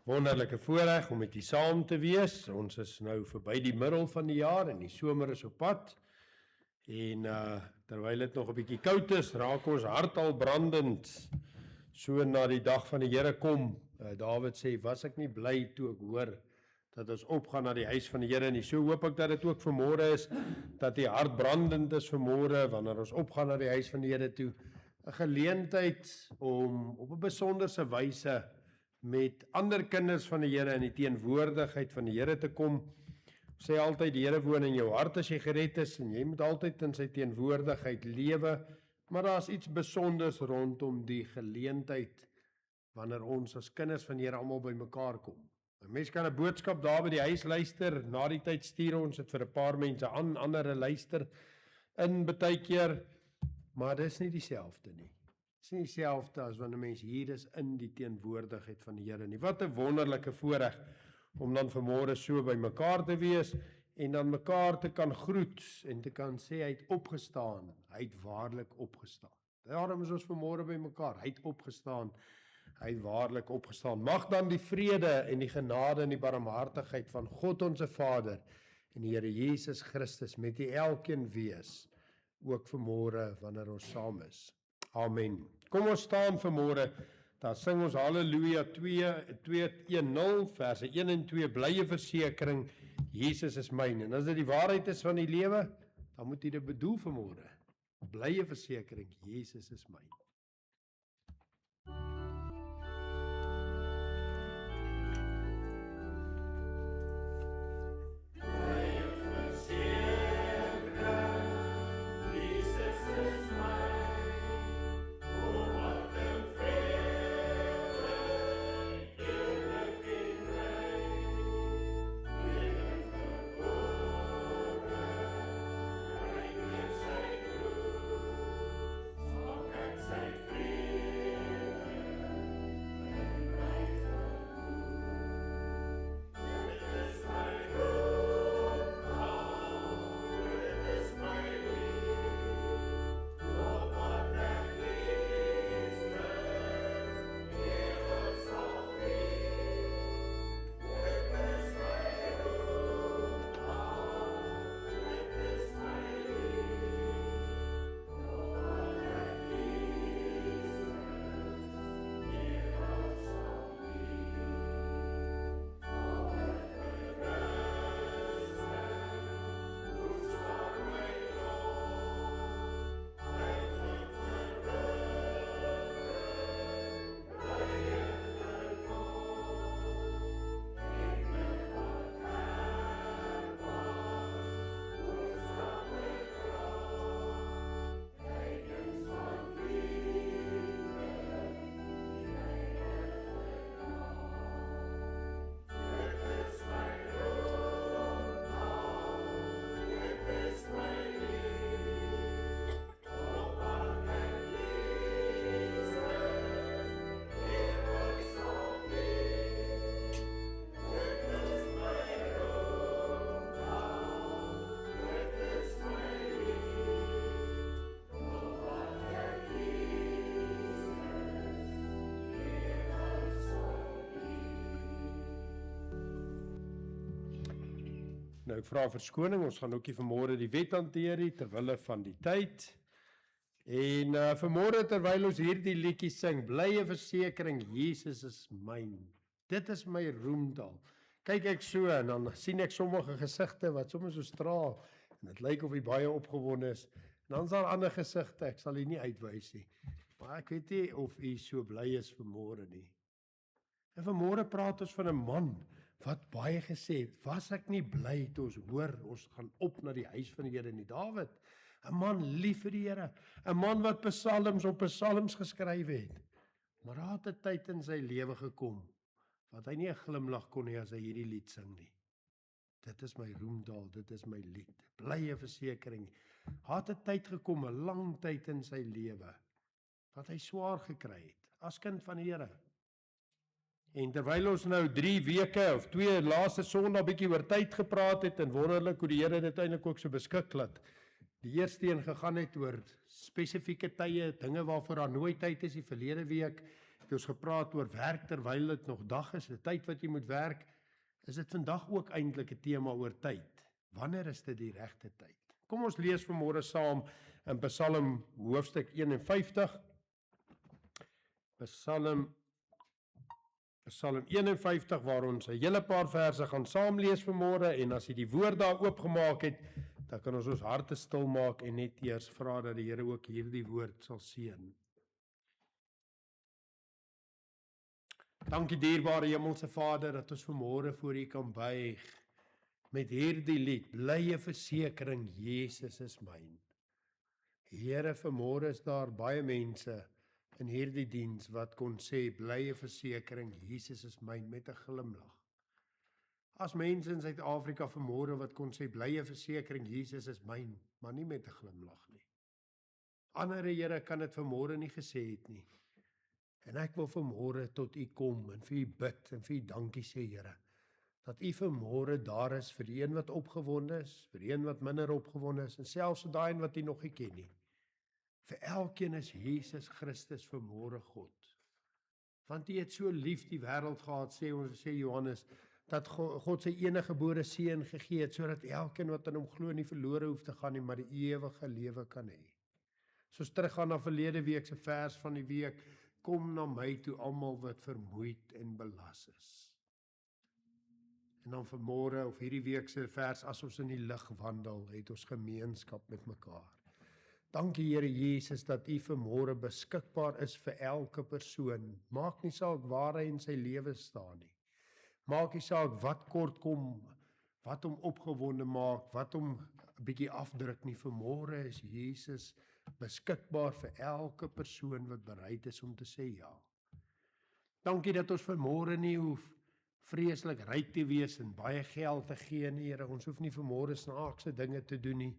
Wonderlike voorreg om met u saam te wees. Ons is nou verby die middel van die jaar en die somer is op pad. En terwyl dit nog 'n bietjie koud is, raak ons hart al brandend. So na die dag van die Here kom. Dawid sê, was ek nie bly toe ek hoor dat ons opgaan na die huis van die Here nie. So hoop ek dat dit ook vanmôre is, dat die hart brandend is vanmôre, wanneer ons opgaan na die huis van die Here toe. 'n Geleentheid om op 'n besonderse wyse met ander kinders van die Here in die teenwoordigheid van die Here te kom. Sê altyd, die Here woon in jou hart as jy gered is, en jy moet altyd in sy teenwoordigheid lewe, maar daar's iets besonders rondom die geleentheid, wanneer ons as kinders van die Here almal bymekaar kom. 'n Mens kan 'n boodskap daar by die huis luister, na die tyd stuur ons dit vir 'n paar mense aan, ander luister in baie keer, maar dis nie dieselfde nie. Dit is nie dieselfde as wanneer 'n mens hier is in die teenwoordigheid van die Here nie. Wat 'n wonderlike voorreg om dan vanmôre so by mekaar te wees en dan mekaar te kan groet en te kan sê hy het opgestaan, hy het waarlik opgestaan. Daarom is ons vanmôre by mekaar, hy het opgestaan, hy het waarlik opgestaan. Mag dan die vrede en die genade en die barmhartigheid van God onze Vader en die Here Jesus Christus met u elkeen wees, ook vanmôre wanneer ons saam is. Amen. Kom ons staan vanmôre, dan sing ons Halleluja 2:1-0, verse 1 en 2, blye versekering, Jesus is myn. En as dit die waarheid is van die lewe, dan moet jy dit bedoel vanmôre. Blye versekering, Jesus is myn. Nou ek vra verskoning, ons gaan ook nie vanmôre die wet hanteer nie, terwille van die tyd. En vanmôre terwyl ons hierdie liedjie sing, blye versekering, Jesus is myn. Dit is my roemdal. Kyk ek so en dan sien ek sommige gesigte wat soms so straal en dit lyk of hy baie opgewonde is. En dan is daar ander gesigte, ek sal dit nie uitwys nie. Maar ek weet nie of u so bly is vanmôre nie. En vanmôre praat ons van 'n man wat baie gesê het, was ek nie bly toe ons hoor, ons gaan op na die huis van die Here nie. Dawid, 'n man lief vir die Here, 'n man wat psalms op psalms geskryf het. Maar daar het 'n tyd in sy lewe gekom, wat hy nie 'n glimlag kon hê as hy hierdie lied sing nie. Dit is my roemdal, dit is my lied, blye versekering. Daar het 'n tyd gekom, 'n lang tyd in sy lewe, wat hy swaar gekry het, as kind van die Here. En terwyl ons nou 3 weke of 2 laaste Sondag bietjie oor tyd gepraat het en wonderlik hoe die Here dit eintlik ook so beskik laat. Die eerste een gegaan het oor spesifieke tye, dinge waarvoor daar nooit tyd is. Die verlede week het ons gepraat oor werk terwyl dit nog dag is, 'n tyd wat jy moet werk, is dit vandag ook eintlik 'n tema oor tyd. Wanneer is dit die regte tyd? Kom ons lees vanmôre saam in Psalm hoofstuk 51. Psalm 51 waar ons 'n hele paar verse gaan saam lees vanmôre, en as jy die woord daar oopgemaak het, dan kan ons harte stil maak en net eers vra dat die Here ook hierdie woord sal seën. Dankie dierbare Hemelse Vader dat ons vanmôre voor U kan buig met hierdie lied, blye versekering, Jesus is myn. Here, vanmôre is daar baie mense in hierdie diens wat kon sê, blye versekering, Jesus is myn, met 'n glimlag. As mense in Suid-Afrika vanmôre wat kon sê, blye versekering, Jesus is myn, maar nie met 'n glimlag nie. Ander Here kan dit vanmôre nie gesê het nie. En ek wil vanmôre tot U kom en vir U bid en vir U dankie sê, Here, dat U vanmôre daar is vir die een wat opgewonde is, vir die een wat minder opgewonde is, en selfs vir daai een wat U nog nie ken nie. Vir elkeen is Jesus Christus vanmôre God. Want U het so lief die wêreld gehad, sê Johannes, dat God sy eniggebore seun gegee het, sodat elkeen wat in hom glo nie verlore hoef te gaan nie, maar die ewige lewe kan hê. Soos teruggaan na verlede week se vers van die week, kom na my toe almal wat vermoeid en belas is. En dan vanmôre of hierdie week se vers, as ons in die lig wandel, het ons gemeenskap met mekaar. Dankie Here Jesus dat U vanmôre beskikbaar is vir elke persoon. Maak nie saak waar hy in sy lewe staan nie. Maak nie saak wat kort kom, wat hom opgewonde maak, wat hom 'n bietjie afdruk nie. Vanmôre is Jesus beskikbaar vir elke persoon wat bereid is om te sê ja. Dankie dat ons vanmôre nie hoef vreeslik ryk te wees en baie geld te gee nie, Here. Ons hoef nie vanmôre snaakse dinge te doen nie.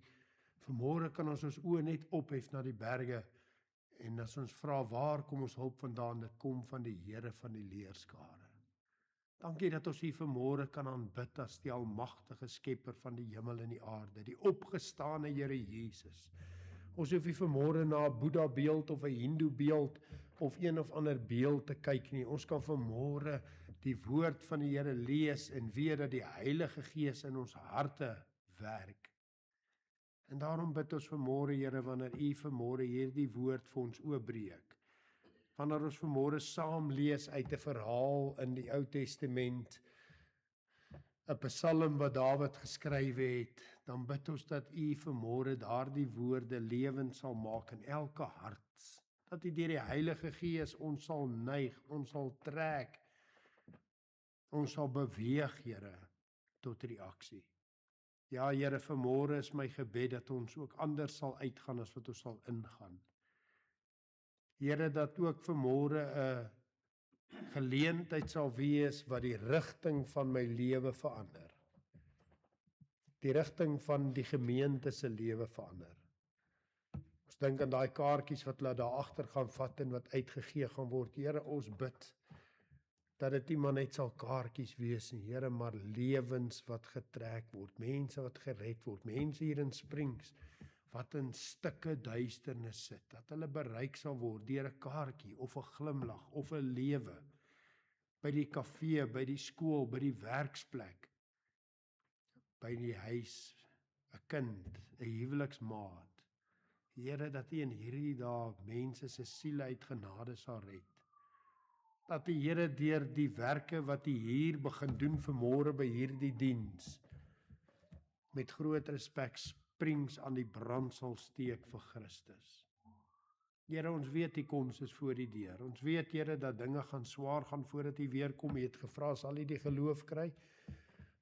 Vanmôre kan ons oë net ophef na die berge, en as ons vra waar kom ons hulp vandaan, dit kom van die Here van die leerskare. Dankie dat ons U vanmôre kan aanbid as die almagtige skepper van die hemel en die aarde, die opgestane Here Jesus. Ons hoef nie vanmôre na 'n Boeddha beeld of 'n Hindu beeld of een of ander beeld te kyk nie. Ons kan vanmôre die woord van die Here lees en weet dat die Heilige Gees in ons harte werk. En daarom bid ons vanmôre, Here, wanneer U vanmôre hierdie woord vir ons oopbreek. Wanneer ons vanmôre saam lees uit 'n verhaal in die Ou Testament, 'n Psalm wat Dawid geskryf het, dan bid ons dat U vanmôre daardie woorde lewend sal maak in elke hart. Dat U deur die Heilige Gees ons sal neig, ons sal trek, ons sal beweeg, Here, tot reaksie. Ja, Here, vanmôre is my gebed dat ons ook anders sal uitgaan as wat ons sal ingaan. Here, dat ook vanmôre 'n geleentheid sal wees wat die rigting van my lewe verander. Die rigting van die gemeente se lewe verander. Ons dink aan daai kaartjies wat hulle daar agter gaan vat en wat uitgegee gaan word. Here, ons bid dat dit nie maar net sal kaartjies wees nie, Here, maar lewens wat getrek word, mense wat gered word, mense hier in Springs wat in stukke duisternis sit, dat hulle bereik sal word deur 'n kaartjie of 'n glimlag of 'n lewe by die kafee, by die skool, by die werksplek, by die huis, 'n kind, 'n huweliksmaat. Here, dat U in hierdie dae mense se siele uit genade sal red. Dat die Here deur die werke wat U hier begin doen vanmôre by hierdie diens, met groot respek Springs aan die brand sal steek vir Christus. Here, ons weet die koms is voor die deur. Ons weet, Here, dat dinge gaan swaar gaan voordat U weer kom. U het gevra, sal U die geloof kry?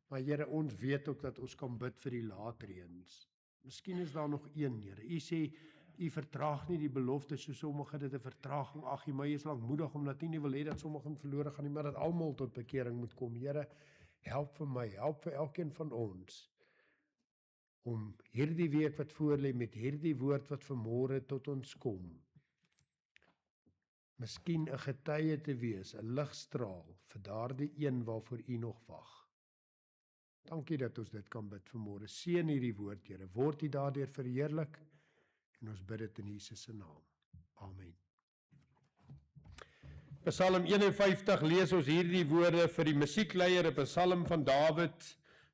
Maar Here, ons weet ook dat ons kan bid vir die laatreëns. Miskien is daar nog een, Here. U sê, U vertraag nie die belofte soos sommige dit 'n vertraging. Ag, U my is lankmoedig omdat U nie wil hê dat sommigen verlore gaan nie, maar dat almal tot bekering moet kom. Here, help vir my, help vir elkeen van ons om hierdie week wat voorlê met hierdie woord wat vanmôre tot ons kom, miskien 'n getuie te wees, 'n ligstraal vir daardie een waarvoor U nog wag. Dankie dat ons dit kan bid vanmôre. Seën hierdie woord, Here. Word U daardeur verheerlik, en ons bid dit in Jesus se naam. Amen. Psalm 51 lees ons hierdie woorde vir die musiekleier, 'n psalm van Dawid,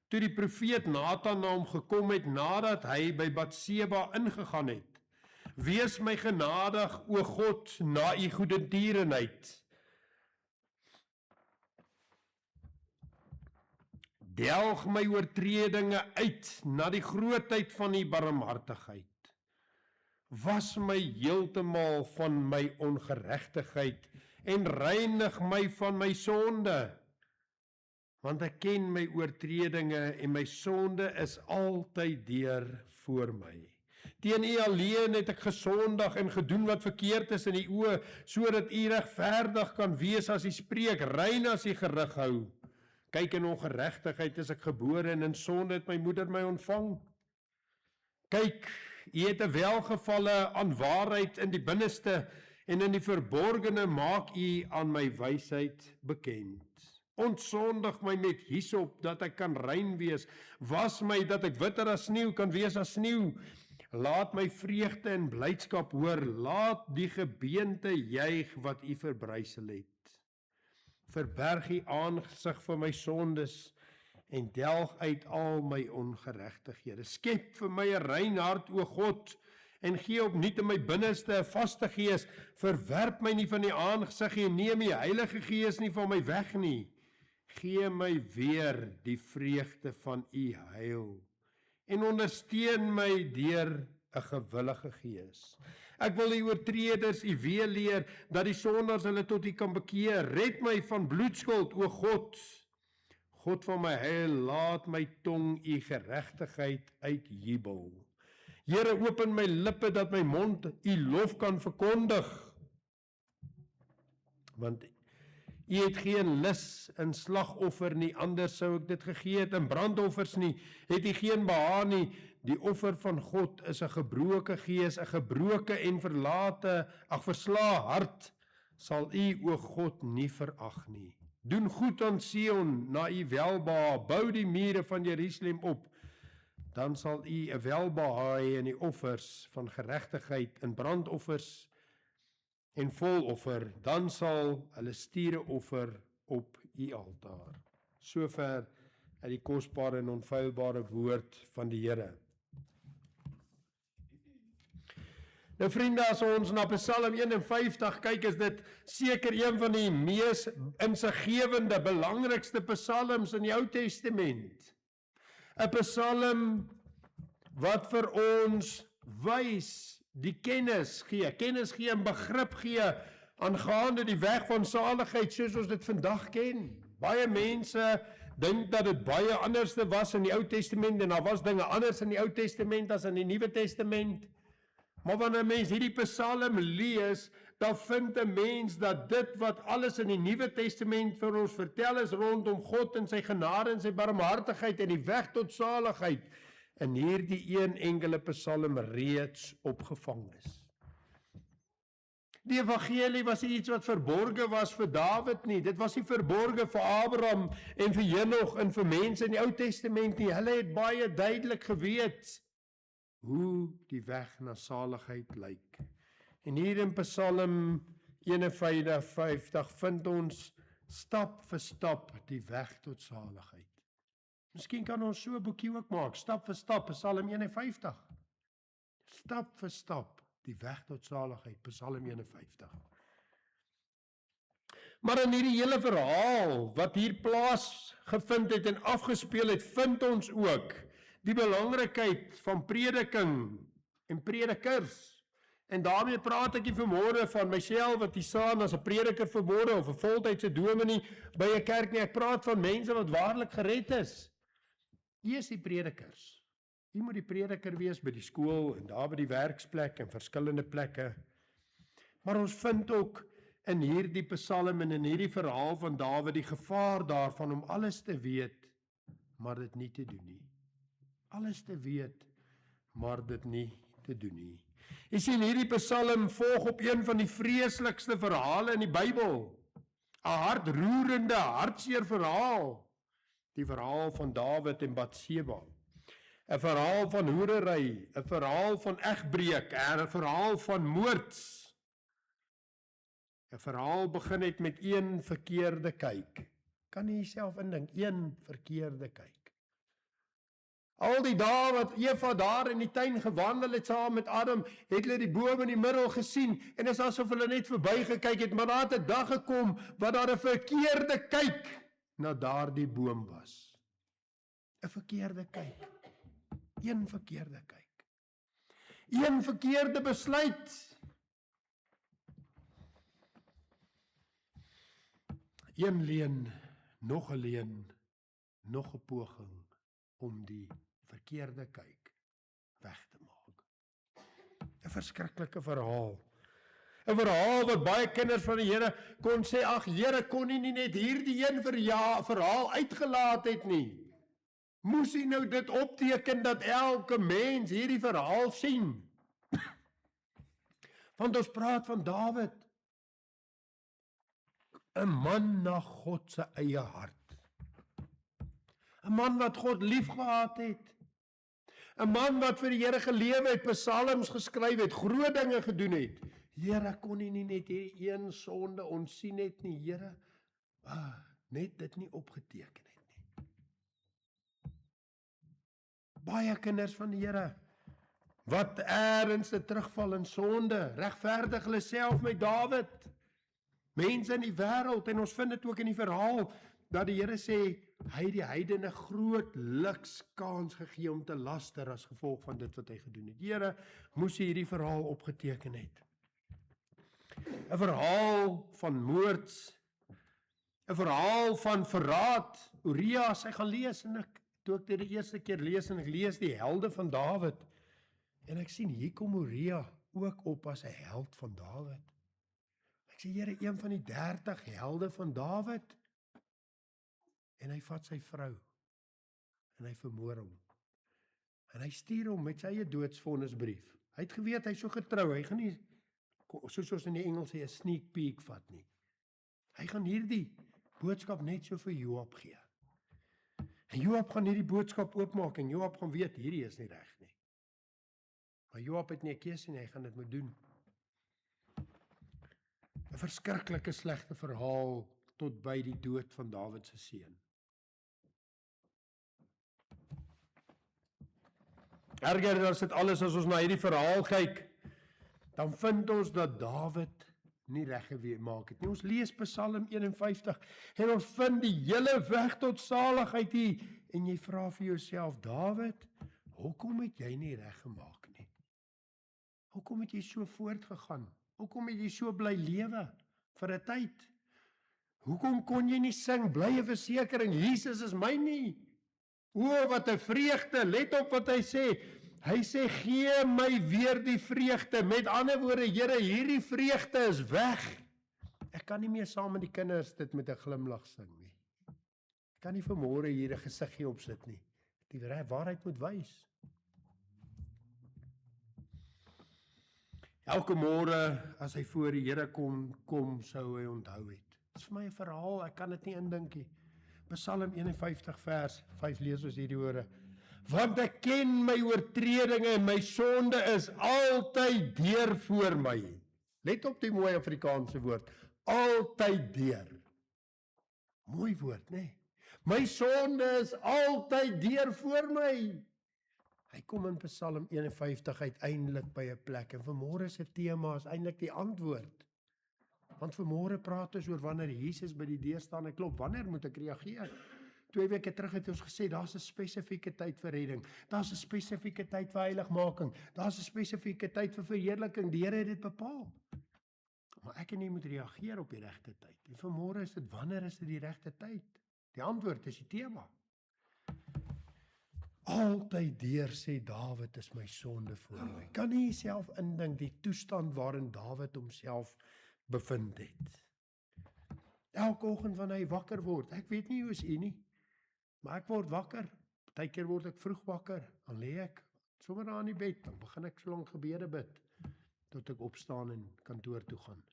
toe die profeet Nathan na hom gekom het nadat hy by Batseba ingegaan het. Wees my genadig, o God, na u goedertierenheid. Delg my oortredinge uit na die grootheid van u barmhartigheid. Was my heeltemal van my ongeregtigheid en reinig my van my sonde. Want ek ken my oortredinge en my sonde is altyd deur voor my. Teen u alleen het ek gesondig en gedoen wat verkeerd is in die oë, sodat u regverdig kan wees as u spreek, rein as u gerig hou. Kyk, in ongeregtigheid is ek gebore en in sonde het my moeder my ontvang. Kyk, u het 'n welgevalle aan waarheid in die binneste en in die verborgene maak u aan my wysheid bekend. Ontsondig my met hyssop, dat ek kan rein wees. Was my, dat ek witter as sneeu kan wees as sneeu. Laat my vreugde en blydskap hoor. Laat die gebeente juig wat u verbrysel het. Verberg u aangesig vir my sondes en delg uit al my ongeregtighede. Skep vir my 'n rein hart, o God, en gee opnuut in my binneste 'n vaste gees. Verwerp my nie van die aangesig en neem die Heilige Gees nie van my weg nie. Gee my weer die vreugde van u heil en ondersteun my deur 'n gewillige gees. Ek wil die oortreders u weerleer, dat die sondaars hulle tot u kan bekeer. Red my van bloedskuld, o God. God van my heil, laat my tong u geregtigheid uitjubel. Here, open my lippe, dat my mond u lof kan verkondig. Want u het geen lus in slagoffer nie, anders sou ek dit gegee het, in brandoffers nie, het u geen behaag nie. Die offer van God is 'n gebroke gees, 'n gebroke en verslae hart, sal u, o God, nie verag nie. Doen goed aan Sion, na u welbehaag, bou die mure van Jerusalem op, dan sal u 'n welbehaag in die offers van geregtigheid, in brandoffers en voloffer, dan sal hulle stiere offer op u altaar. Sover uit die kosbare en onfeilbare woord van die Here. Nou vriende, as ons na Psalm 51 kyk, is dit seker een van die mees insiggewende, belangrikste psalms in die Ou Testament. 'n Psalm wat vir ons wys, die kennis gee en begrip gee aangaande die weg van saligheid soos ons dit vandag ken. Baie mense dink dat dit baie anders was in die Ou Testament en daar was dinge anders in die Ou Testament as in die Nuwe Testament. Maar wanneer 'n mens hierdie Psalm lees, dan vind 'n mens dat dit wat alles in die Nuwe Testament vir ons vertel is rondom God en sy genade en sy barmhartigheid en die weg tot saligheid, in hierdie een enkele Psalm reeds opgevang is. Die evangelie was nie iets wat verborge was vir Dawid nie, dit was nie verborge vir Abraham en vir Henog en vir mense in die Ou Testament nie. Hulle het baie duidelik geweet hoe die weg na saligheid lyk. En hier in Psalm 51 vind ons stap vir stap die weg tot saligheid. Miskien kan ons so 'n boekie ook maak, stap vir stap, Psalm 51. Stap vir stap die weg tot saligheid, Psalm 51. Maar in hierdie hele verhaal wat hier plaasgevind het en afgespeel het, vind ons ook die belangrikheid van prediking en predikers. En daarmee praat ek nie vanmôre van myself wat hier staan as 'n prediker vanmôre of 'n voltydse dominee by 'n kerk nie. Ek praat van mense wat waarlik gered is. U is die predikers. U moet die prediker wees by die skool en daar by die werksplek en verskillende plekke. Maar ons vind ook in hierdie Psalm en in hierdie verhaal van Dawid die gevaar daarvan om alles te weet, maar dit nie te doen nie. Alles te weet, maar dit nie te doen nie. Jy sien, hierdie Psalm volg op een van die vreeslikste verhale in die Bybel. 'n hartroerende, hartseer verhaal. Die verhaal van Dawid en Batseba. 'n verhaal van hoerery, 'n verhaal van egbreek, 'n verhaal van moord. 'n verhaal begin het met een verkeerde kyk. Kan jy jouself indink, een verkeerde kyk. Al die dae wat Eva daar in die tuin gewandel het saam met Adam, het hulle die boom in die middel gesien, en is asof hulle net verby gekyk het, maar daar het 'n dag gekom, wat daar 'n verkeerde kyk na daardie boom was. 'n verkeerde kyk. Een verkeerde kyk. Een verkeerde besluit. Een leuen, nog 'n leuen, nog 'n poging om die verkeerde kyk weg te maak. 'n verskriklike verhaal. 'n verhaal wat baie kinders van die Here kon sê, ag Here, kon nie net hierdie een verhaal uitgelaat het nie. Moes hy nou dit opteken dat elke mens hierdie verhaal sien? Want ons praat van Dawid, 'n man na God se eie hart. 'n man wat God liefgehad het. 'n man wat vir die Here gelewe het, psalms geskryf het, groot dinge gedoen het. Here, kon nie net hierdie een sonde ontsien het nie, Here, net dit nie opgeteken het nie. Baie kinders van die Here, wat ergens 'n terugval in sonde, regverdig hulle self met Dawid. Mense in die wêreld, en ons vind dit ook in die verhaal, dat die Here sê, hy het die heidene groot kans gegee om te laster as gevolg van dit wat hy gedoen het. Here, moes hy hierdie verhaal opgeteken het. 'n verhaal van moord, 'n verhaal van verraad. Uria, sy gaan lees, en toe ek dit die eerste keer lees, en ek lees die helde van Dawid, en ek sien, hier kom Uria ook op as 'n held van Dawid. Ek sê, Here, een van die 30 helde van Dawid, en hy vat sy vrou, en hy vermoor hom, en hy stuur hom met sy eie doodsvonnisbrief. Hy het geweet, hy is so getrou, hy gaan nie, soos ons in die Engels sê, 'n sneak peek vat nie. Hy gaan hierdie boodskap net so vir Joab gee. En Joab gaan hierdie boodskap oopmaak, en Joab gaan weet, hierdie is nie reg nie. Maar Joab het nie 'n keuse nie, hy gaan dit moet doen. 'n verskriklike slegte verhaal tot by die dood van Dawid se seun. Erger as dit alles, as ons na hierdie verhaal kyk, dan vind ons dat Dawid nie reg gemaak het nie. Ons lees Psalm 51, en ons vind die hele weg tot saligheid hier, en jy vra vir jouself, Dawid, hoekom het jy nie reg gemaak nie? Hoekom het jy so voortgegaan? Hoekom het jy so bly lewe vir 'n tyd? Hoekom kon jy nie sing, blye versekering, Jesus is my nie? O, wat 'n vreugde, let op wat hy sê. Hy sê, gee my weer die vreugde. Met ander woorde, Here, hierdie vreugde is weg. Ek kan nie meer saam met die kinders dit met 'n glimlag sing nie. Ek kan nie vanmôre hier 'n gesiggie opsit nie. Die waarheid moet wys. Elke môre as hy voor die Here kom sou hy onthou het. Dit is vir my 'n verhaal, ek kan dit nie indink nie. Psalm 51 vers 5 lees ons hierdie woorde. Want ek ken my oortredinge en my sonde is altyd deur voor my. Let op die mooi Afrikaanse woord, altyd deur. Mooi woord, né? My sonde is altyd deur voor my. Hy kom in Psalm 51 uiteindelik by 'n plek, en vanmôre se tema is eintlik die antwoord. Want vanmôre praat ons oor wanneer Jesus by die deur staan en klop, wanneer moet ek reageer? 2 weke terug het ons gesê, daar's 'n spesifieke tyd vir redding, daar's 'n spesifieke tyd vir heiligmaking, daar's 'n spesifieke tyd vir verheerliking, die Here het dit bepaal. Maar ek en jy moet reageer op die regte tyd. En vanmôre is dit, wanneer is dit die regte tyd? Die antwoord is die tema. Altyd deur, sê Dawid, is my sonde voor my. Kan nie jouself indink die toestand waarin Dawid homself bevind het. Elke oggend wanneer hy wakker word, ek weet nie hoe is u nie, maar ek word wakker. Partykeer word ek vroeg wakker, dan lê ek sommer daar in die bed, dan begin ek so lank gebede bid, tot ek opstaan en kantoor toe gaan,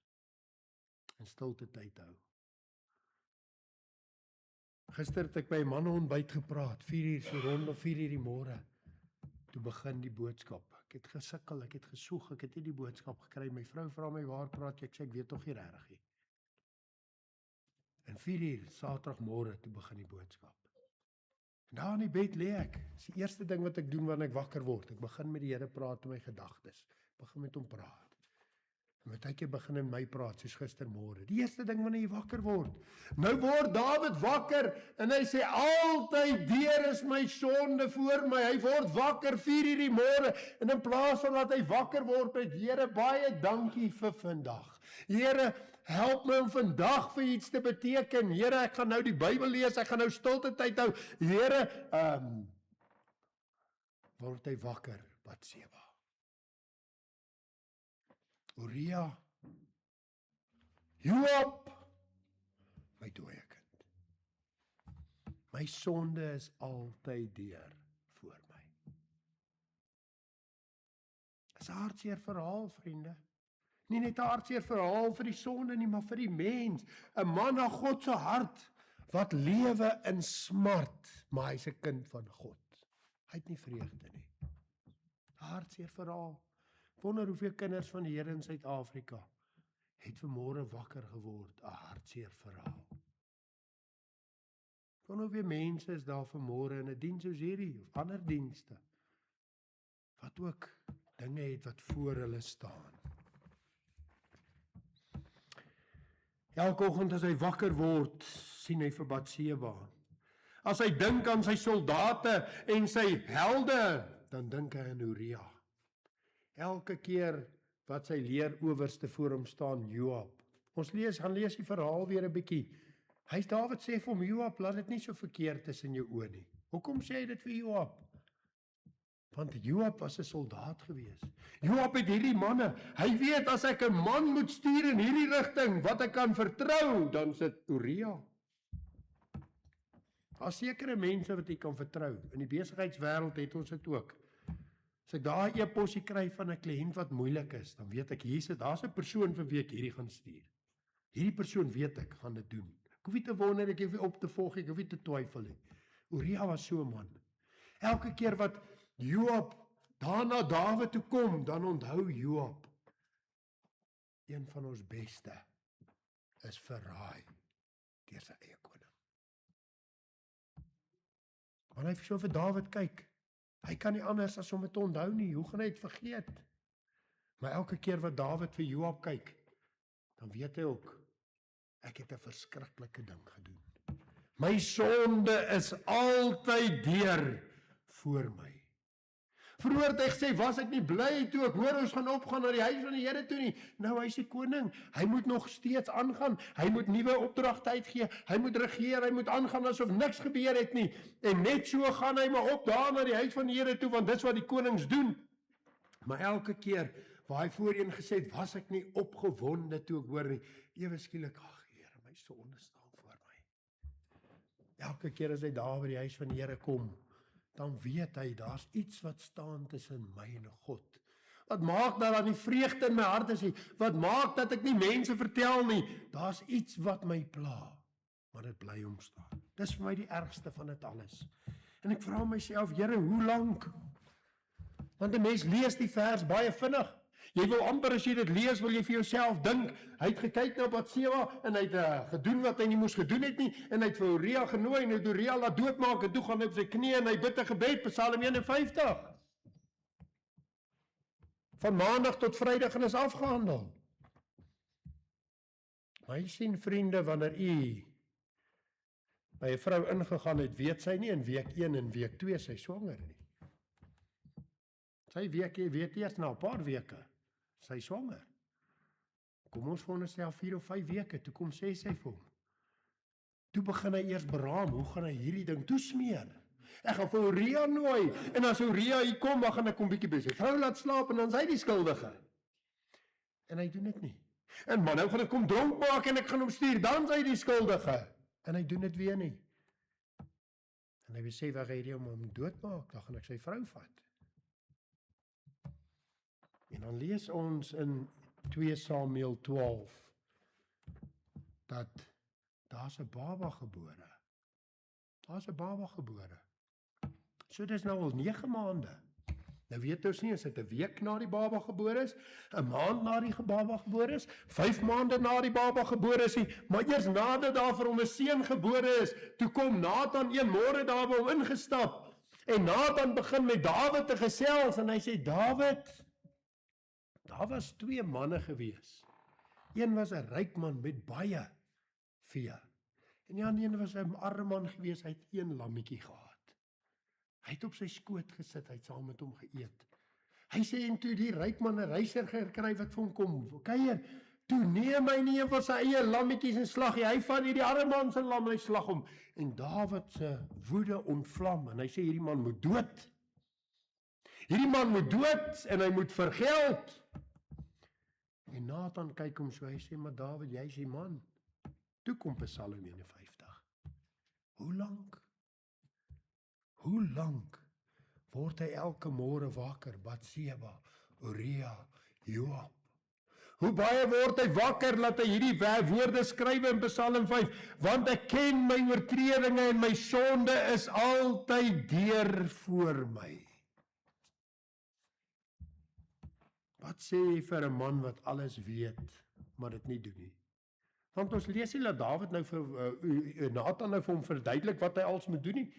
en stilte tyd hou. Gister het ek by 'n manneontbyt gepraat, 4 uur so rond 4 uur die môre, toe begin die boodskap. Ek het gesukkel, ek het gesoek, ek het nie die boodskap gekry. My vrou vra my, waar praat jy? Ek sê, ek weet tog nie regtig nie. En 4:00 Saterdagmôre toe begin die boodskap. En daar in die bed lê ek. Dis die eerste ding wat ek doen wanneer ek wakker word. Ek begin met die Here praat in my gedagtes. Begin met hom praat. En baie keer begin in my praat, soos gistermôre. Die eerste ding wanneer jy wakker word. Nou word Dawid wakker en hy sê altyd deur is my sonde voor my. Hy word wakker 4:00 die môre en in plaas van dat hy wakker word met Here, baie dankie vir vandag. Here, help my om vandag vir iets te beteken. Here, ek gaan nou die Bybel lees, ek gaan nou stilte tyd hou. Here, word hy wakker, Batseba. Uria, Joab, my dooie kind. My sonde is altyd deur voor my. Dis 'n hartseer verhaal, vriende. Nie net 'n hartseer verhaal vir die sonde nie, maar vir die mens. 'n Man na God se hart, wat lewe in smart, maar hy's 'n kind van God. Hy het nie vreugde nie. 'n Hartseer verhaal. Ek wonder hoeveel kinders van die Here in Suid-Afrika het vanmôre wakker geword, 'n hartseer verhaal. Ek wonder hoeveel mense is daar vanmôre in 'n diens soos hierdie, of ander dienste, wat ook dinge het wat voor hulle staan. Elke oggend as hy wakker word, sien hy vir Batseba. As hy dink aan sy soldate en sy helde, dan dink hy aan Uria. Elke keer wat sy leerowerste voor hom staan, Joab. Ons gaan lees die verhaal weer 'n bietjie. Dawid sê vir hom, Joab, laat dit nie so verkeerd is in jou oë nie. Hoekom sê hy dit vir Joab? Want Joab was 'n soldaat gewees. Joab het hierdie manne, hy weet as ek 'n man moet stuur in hierdie rigting, wat ek kan vertrou, dan sit Uria. Daar's sekere mense wat jy kan vertrou. In die besigheidswêreld het ons dit ook. As ek daar 'n e-posie kry van 'n kliënt wat moeilik is, dan weet ek, daar's 'n persoon vir wie ek hierdie gaan stuur. Hierdie persoon weet ek gaan dit doen. Ek hoef nie te wonder, ek hoef nie op te volg, ek hoef nie te twyfel nie. Uria was so 'n man. Elke keer wat Joab daarna Dawid toe kom, dan onthou Joab, een van ons beste is verraai deur sy eie koning. Want hy so vir Dawid kyk, hy kan nie anders as om dit te onthou nie, hoe gaan hy dit vergeet? Maar elke keer wat Dawid vir Joab kyk, dan weet hy ook, ek het 'n verskriklike ding gedoen. My sonde is altyd deur voor my. Vroeger het hy gesê, was ek nie bly toe ek hoor ons gaan opgaan na die huis van die Here toe nie. Nou hy is die koning, hy moet nog steeds aangaan, hy moet nuwe opdragte uitgee, hy moet regeer, hy moet aangaan asof niks gebeur het nie. En net so gaan hy maar op daar na die huis van die Here toe, want dis wat die konings doen. Maar elke keer waar hy voorheen gesê het, was ek nie opgewonde toe ek hoor nie. Ewe skielik, ag Here, my sonde staan voor my. Elke keer as hy daar by die huis van die Here kom, dan weet hy, daar's iets wat staan tussen my en God. Wat maak dat daar nie vreugde in my hart is nie? Wat maak dat ek nie mense vertel nie? Daar's iets wat my pla, maar dit bly hom staan. Dis vir my die ergste van dit alles. En ek vra myself, Here, hoe lank? Want 'n mens lees die vers baie vinnig. Jy wil amper as jy dit lees, wil jy vir jouself dink, hy het gekyk na Batseba en hy het gedoen wat hy nie moes gedoen het nie, en hy het vir Uria genooi en hy het Uria laat doodmaak en toe gaan hy op sy knieë en hy bid 'n gebed, Psalm 51. Van maandag tot Vrydag en is afgehandel. Maar jy sien vriende, wanneer u by 'n vrou ingegaan het, weet sy nie in week 1 en week 2 sy swanger nie. Sy weet eers na 'n paar weke, sy swanger. Kom ons veronderstel 4 of 5 weke, toe kom sê sy vir hom. Toe begin hy eers beraam, hoe gaan hy hierdie ding toesmeer? Ek gaan vir Uria nooi, en as Uria hier kom, dan gaan ek hom bietjie by sy vrou laat slaap, en dan is hy die skuldige. En hy doen dit nie. En man, nou gaan ek kom dronk maak, en ek gaan hom stuur, dan is hy die skuldige. En hy doen dit weer nie. En hy besef, waar hy om hom doodmaak, dan gaan ek sy vrou vat. En dan lees ons in 2 Samuel 12, dat daar's 'n baba gebore. Daar's 'n baba gebore. So dis nou al 9 maande. Nou weet ons nie, is dit 'n week na die baba gebore is, 'n maand na die baba gebore is, 5 maande na die baba gebore is, maar eers nadat daar vir hom 'n seun gebore is, toe kom Nathan een môre daar by hom ingestap, en Nathan begin met Dawid te gesels, en hy sê, Dawid, daar was 2 manne gewees. Een was 'n ryk man met baie vee, en die ander een was 'n arme man gewees, hy het 1 lammetjie gehad. Hy het op sy skoot gesit, hy het saam met hom geëet. Hy sê, en toe die ryk man 'n reiser gekry wat vir hom kom kuier, toe neem hy nie een van sy eie lammetjies en slag hy vat die arme man se lam en hy slag hom. En Dawid se woede ontvlam, en hy sê, hierdie man moet dood. Hierdie man moet dood, en hy moet vergeld. En Nathan kyk hom so, hy sê, maar Dawid, jy is die man. Toe kom Psalm 51. Hoe lank word hy elke môre wakker, Batseba, Uria, Joab? Hoe baie word hy wakker, laat hy hierdie woorde skryf in Psalm 5, want ek ken my oortredinge en my sonde is altyd deur voor my. Wat sê jy vir 'n man wat alles weet, maar dit nie doen nie? Want ons lees nie dat Dawid nou vir Nathan nou vir hom verduidelik wat hy als moet doen nie.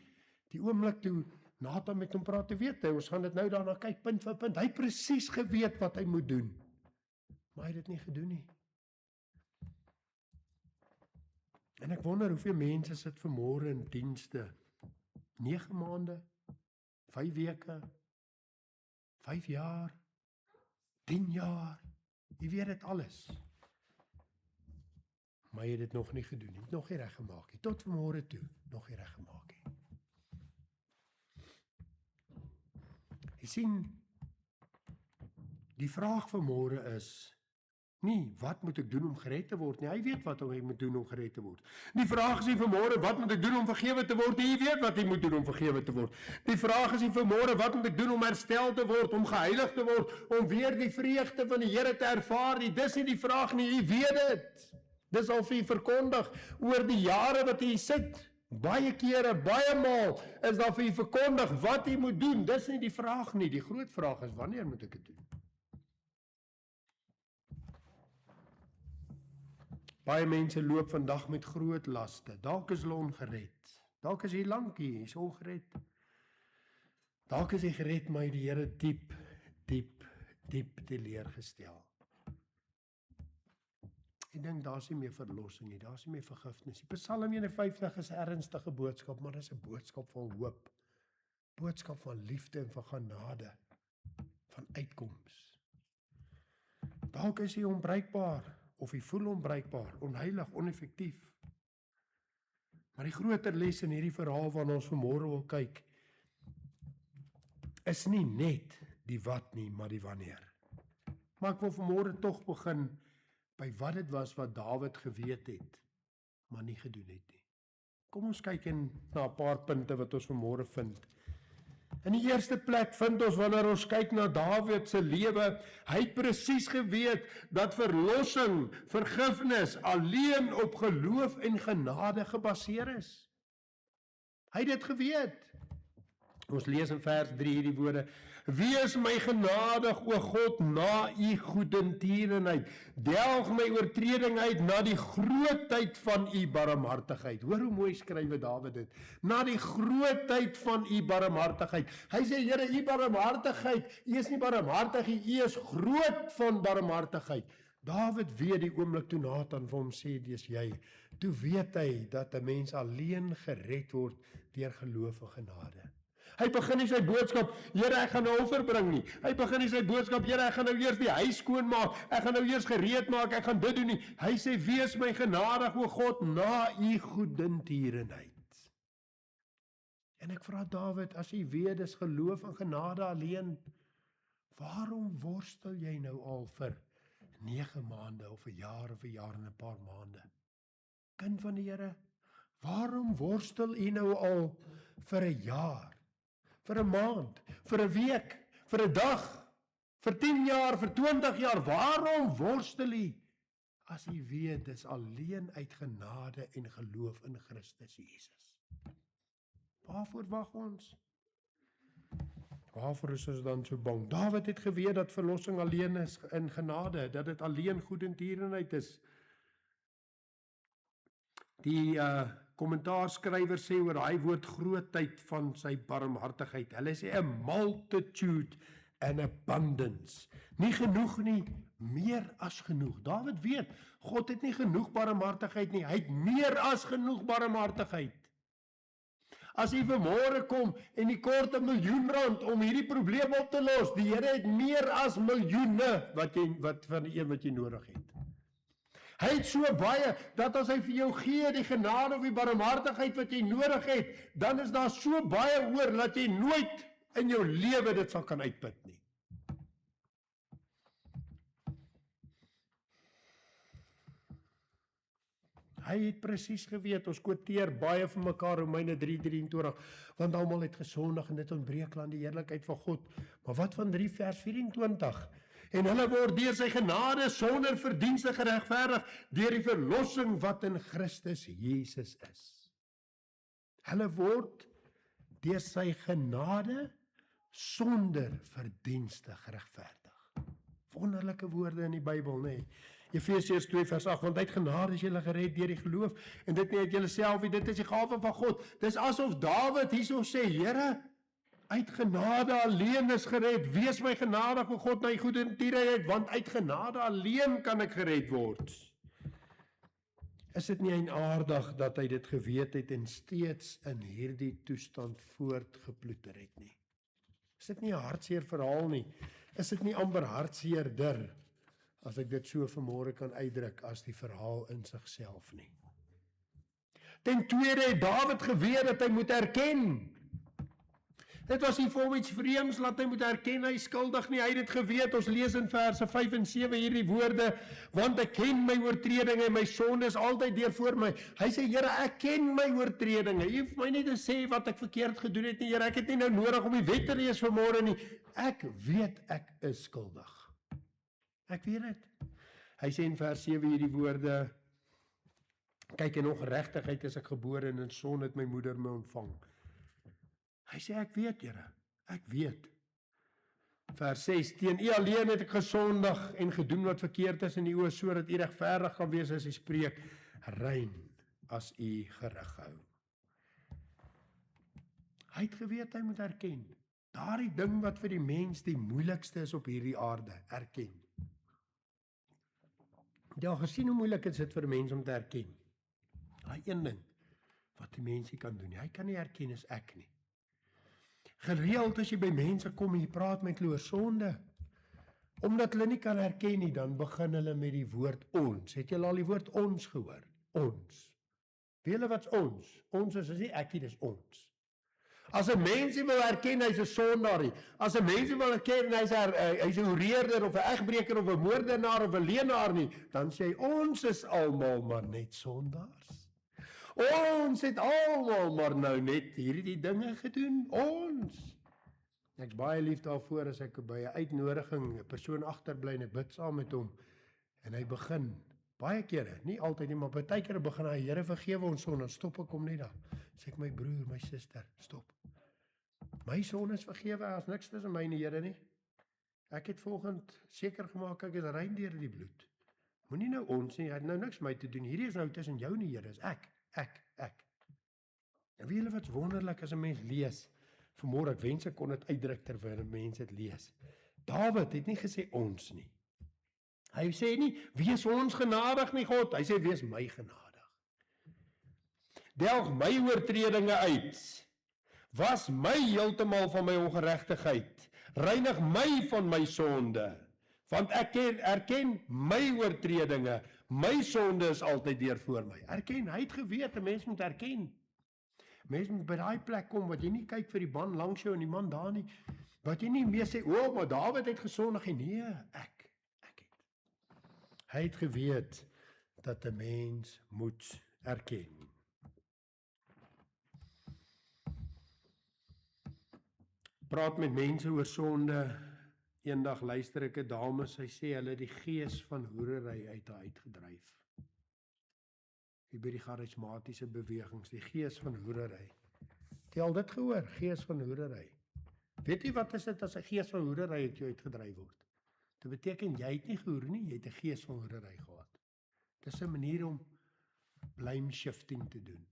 Die oomblik toe Nathan met hom praat, weet hy, ons gaan dit nou daarna kyk, punt vir punt. Hy het presies geweet wat hy moet doen, maar hy het dit nie gedoen nie. En ek wonder hoeveel mense sit vanmôre in dienste, 9 maande, 5 weke, 5 jaar, 10 jaar, jy weet dit alles. Maar jy het dit nog nie gedoen nie, nog nie reg gemaak nie, tot vanmôre toe, nog nie reg gemaak nie. Jy sien, die vraag vanmôre is nie, wat moet ek doen om gered te word nie, hy weet wat hy moet doen om gered te word. Die vraag is nie vanmôre, wat moet ek doen om vergewe te word nie, hy weet wat hy moet doen om vergewe te word. Die vraag is nie vanmôre, wat moet ek doen om herstel te word, om geheilig te word, om weer die vreugde van die Here te ervaar nie, dis nie die vraag nie, hy weet dit. Dis al vir verkondig, oor die jare wat hy sit, baie kere, baie maal, is daar vir hy verkondig, wat hy moet doen, dis nie die vraag nie, die groot vraag is, wanneer moet ek dit doen? Baie mense loop vandag met groot laste, dalk is hulle ongered, dalk is hy lank hier, hy is ongered, dalk is hy gered, maar hy die Here diep teleurgestel. Ek dink daar is nie meer verlossing nie, daar is nie meer vergifnis. Die Psalm 51 is 'n ernstige boodskap, maar dit is 'n boodskap van hoop, boodskap van liefde en van genade, van uitkoms. Dalk is hy onbruikbaar, of hy voel onbruikbaar, onheilig, oneffektief. Maar die groter les in hierdie verhaal waarna ons vanmôre wil kyk, is nie net die wat nie, maar die wanneer. Maar ek wil vanmôre tog begin by wat dit was wat Dawid geweet het, maar nie gedoen het nie. Kom ons kyk na 'n paar punte wat ons vanmôre vind. In die eerste plek vind ons, wanneer ons kyk na Dawid se lewe, hy het presies geweet dat verlossing, vergifnis alleen op geloof en genade gebaseer is. Hy het dit geweet. Ons lees in vers 3 hierdie woorde: Wees my genadig, o God, na u goedertierenheid. Delg my oortreding uit na die grootheid van u barmhartigheid. Hoor hoe mooi skryf Dawid dit. Na die grootheid van u barmhartigheid. Hy sê, Here, u barmhartigheid, u is nie barmhartig, u is groot van barmhartigheid. Dawid weet die oomblik toe Nathan vir hom sê, dis jy. Toe weet hy dat 'n mens alleen gered word deur geloof en genade. Hy begin nie sy boodskap, Here, ek gaan 'n offer bring nie. Hy begin nie sy boodskap, Here, ek gaan nou eers die huis skoon maak, ek gaan nou eers gereed maak, ek gaan dit doen nie. Hy sê, wees my genadig, o God, na u goedertierenheid. En ek vra Dawid, as jy weet, dis geloof en genade alleen, waarom worstel jy nou al vir 9 maande, of 'n jaar en 'n paar maande? Kind van die Here, waarom worstel u nou al vir 'n jaar? Vir 'n maand, vir 'n week, vir 'n dag, vir 10 jaar, vir 20 jaar, waarom worstel u, as u weet, dis alleen uit genade en geloof in Christus Jesus? Waarvoor wag ons? Waarvoor is ons dan so bang? Dawid het geweet dat verlossing alleen is in genade, dat dit alleen goedertierenheid is. Die kommentaarskrywer sê oor daai woord grootheid van sy barmhartigheid. Hulle sê 'n multitude and abundance. Nie genoeg nie, meer as genoeg. Dawid weet, God het nie genoeg barmhartigheid nie, hy het meer as genoeg barmhartigheid. As jy vanmôre kom en jy kort R1 miljoen om hierdie probleem op te los, die Here het meer as miljoene wat van die een wat jy nodig het. Hy het so baie, dat as hy vir jou gee die genade of die barmhartigheid wat jy nodig het, dan is daar so baie oor, dat jy nooit in jou lewe dit sal kan uitput nie. Hy het presies geweet, ons quoteer baie van mekaar Romeine 3:23, want almal het gesondig en dit ontbreek aan die heerlikheid van God. Maar wat van 3 vers 24? En hulle word deur sy genade sonder verdienste geregverdig deur die verlossing wat in Christus Jesus is. Hulle word deur sy genade sonder verdienste geregverdig. Wonderlike woorde in die Bybel, nê? Efesiërs 2 vers 8, want uit genade is julle gered deur die geloof, en dit nie uit julleself nie, dit is die gawe van God. Dis asof Dawid hierso sê, Here, uit genade alleen is gered, wees my genadig, o God, my goedertierenheid, want uit genade alleen kan ek gered word. Is dit nie eienaardig dat hy dit geweet het en steeds in hierdie toestand voortgeploeter het nie? Is dit nie 'n hartseer verhaal nie? Is dit nie amper hartseerder, as ek dit so vanmôre kan uitdruk, as die verhaal in sigself nie? Ten tweede het Dawid geweet dat hy moet erken. Dit was nie vir hom iets vreemds, laat hy moet erken, hy is skuldig nie, hy het dit geweet. Ons lees in verse 5 en 7 hierdie woorde, want ek ken my oortredinge en my sonde is altyd deur voor my. Hy sê, Here, ek ken my oortredinge, jy hoef my nie te sê wat ek verkeerd gedoen het nie, Here, ek het nie nou nodig om die wet te lees vanmôre nie, ek weet ek is skuldig. Ek weet dit. Hy sê in vers 7 hierdie woorde, kyk, in ongeregtigheid is ek gebore en in sonde het my moeder my ontvang. Hy sê, ek weet, Here, ek weet. Vers 6, teen U alleen het ek gesondig en gedoen wat verkeerd is in U oë, sodat U regverdig kan wees as U spreek, rein as U gerig hou. Hy het geweet, hy moet erken. Daardie ding wat vir die mens die moeilikste is op hierdie aarde, erken. Ja, gesien hoe moeilik is dit vir 'n mens om te erken. Daai een ding wat die mens nie kan doen nie, hy kan nie erken as ek nie. Gereeld as jy by mense kom en jy praat met hulle oor sonde, omdat hulle nie kan erken nie, dan begin hulle met die woord ons. Het julle al die woord ons gehoor? Ons. Weet julle wat's ons? Ons is nie ek nie, dis ons. As 'n mens nie wil erken hy's 'n sondaar nie, as 'n mens nie wil erken hy's 'n hoereerder of 'n egbreker of 'n moordenaar of 'n leienaar nie, dan sê hy ons is almal maar net sondaars. Ons het almal maar nou net hierdie dinge gedoen, ons. Ek's baie lief daarvoor as ek by 'n uitnodiging 'n persoon agterbly en ek bid saam met hom en hy begin, baie kere, nie altyd nie, maar baie kere begin hy, Here vergewe ons sonde, dan stop ek hom net daar. Sê ek, my broer, my suster, stop. My sonde is vergewe, as niks tussen my en die Here nie. Ek het vanoggend seker gemaak ek is rein deur die bloed. Moenie nou ons nie, hy het nou niks met my te doen. Hierdie is nou tussen jou en die Here, is ek. En weet julle wat's wonderlik as 'n mens lees? Vanmôre, ek wens ek kon dit uitdruk terwyl 'n mens dit lees. Dawid het nie gesê ons nie. Hy sê nie, wees ons genadig nie, God. Hy sê, wees my genadig. Delg my oortredinge uit. Was my heeltemal van my ongeregtigheid. Reinig my van my sonde. Want ek erken my oortredinge. My sonde is altyd deur voor my. Erken, hy het geweet, 'n mens moet erken. Mens moet by daai plek kom, wat jy nie kyk vir die man langs jou en die man daar nie, wat jy nie meer sê, maar Dawid het gesondig, en nee, ek het. Hy het geweet, dat 'n mens moet erken. Praat met mense oor sonde. Eendag luister ek 'n dame, sy sê hulle die gees van hoerery uit haar uitgedryf. Hier by die charismatiese bewegings, die gees van hoerery. Het jy al dit gehoor, gees van hoerery? Weet jy wat is dit as 'n gees van hoerery uit jou uitgedryf word? Dit beteken jy het nie gehoer nie, jy het 'n gees van hoerery gehad. Dis 'n manier om blame shifting te doen.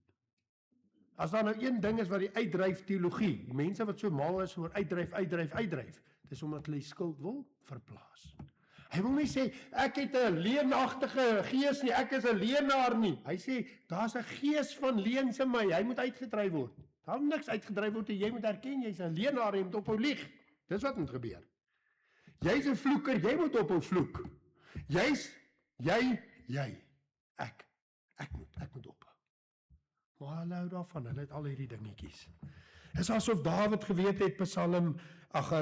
As daar nou een ding is wat die uitdryf teologie, die mense wat so mal is oor uitdryf, dis omdat hulle die skuld wil verplaas. Hy wil nie sê, ek het 'n leenagtige gees nie, ek is 'n leenaar nie. Hy sê, daar's 'n gees van leens in my, hy moet uitgedryf word. Daar moet niks uitgedryf word en jy moet erken, jy's 'n leenaar en jy moet ophou lieg. Dis wat moet gebeur. Jy's 'n vloeker, jy moet ophou vloek. Ek moet ophou. Maar hulle hou daarvan, hulle het al hierdie dingetjies. Is asof Dawid geweet het,